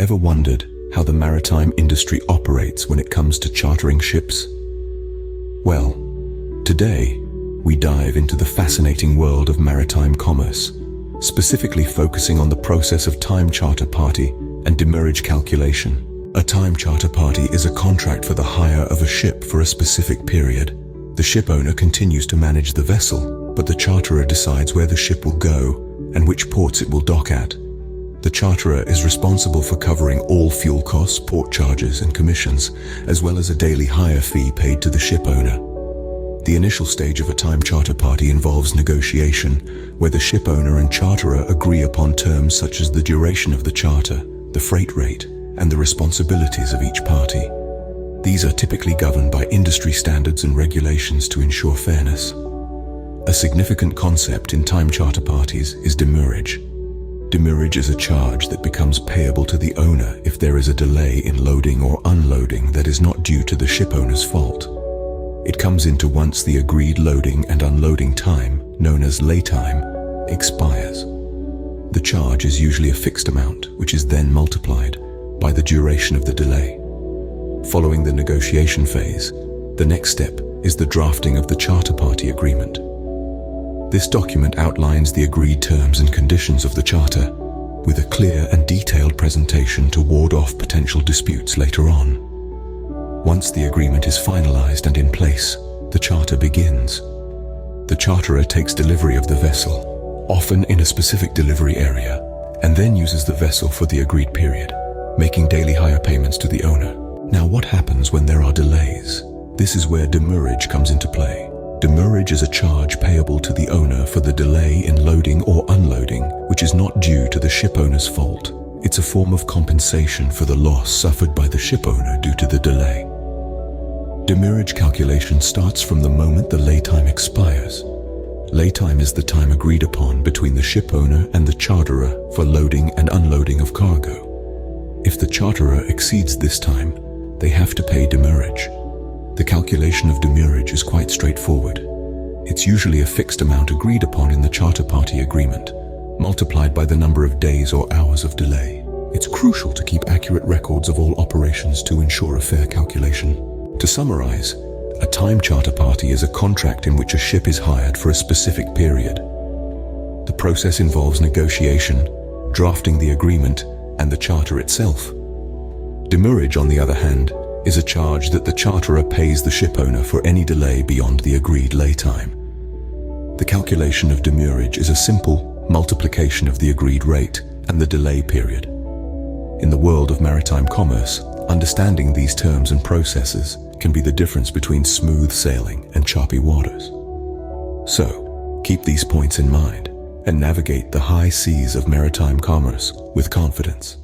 Ever wondered how the maritime industry operates when it comes to chartering ships? Well, today we dive into the fascinating world of maritime commerce, specifically focusing on the process of time charter party and demurrage calculation. A time charter party is a contract for the hire of a ship for a specific period. The ship owner continues to manage the vessel, but the charterer decides where the ship will go and which ports it will dock at. The charterer is responsible for covering all fuel costs, port charges, and commissions, as well as a daily hire fee paid to the ship owner. The initial stage of a time charter party involves negotiation, where the ship owner and charterer agree upon terms such as the duration of the charter, the freight rate, and the responsibilities of each party. These are typically governed by industry standards and regulations to ensure fairness. A significant concept in time charter parties is demurrage. Demurrage is a charge that becomes payable to the owner if there is a delay in loading or unloading that is not due to the ship owner's fault. It comes into once the agreed loading and unloading time, known as laytime, expires. The charge is usually a fixed amount, which is then multiplied by the duration of the delay. Following the negotiation phase, the next step is the drafting of the charter party agreement. This document outlines the agreed terms and conditions of the charter, with a clear and detailed presentation to ward off potential disputes later on. Once the agreement is finalized and in place, the charter begins. The charterer takes delivery of the vessel, often in a specific delivery area, and then uses the vessel for the agreed period, making daily hire payments to the owner. Now, what happens when there are delays? This is where demurrage comes into play. Demurrage is a charge payable to the owner for the delay in loading or unloading, which is not due to the ship owner's fault. It's a form of compensation for the loss suffered by the ship owner due to the delay. Demurrage calculation starts from the moment the laytime expires. Laytime is the time agreed upon between the ship owner and the charterer for loading and unloading of cargo. If the charterer exceeds this time, they have to pay demurrage. The calculation of demurrage is quite straightforward. It's usually a fixed amount agreed upon in the charter party agreement, multiplied by the number of days or hours of delay. It's crucial to keep accurate records of all operations to ensure a fair calculation. To summarize, a time charter party is a contract in which a ship is hired for a specific period. The process involves negotiation, drafting the agreement, and the charter itself. Demurrage, on the other hand, is a charge that the charterer pays the ship owner for any delay beyond the agreed laytime. The calculation of demurrage is a simple multiplication of the agreed rate and the delay period. In the world of maritime commerce, understanding these terms and processes can be the difference between smooth sailing and choppy waters. So, keep these points in mind and navigate the high seas of maritime commerce with confidence.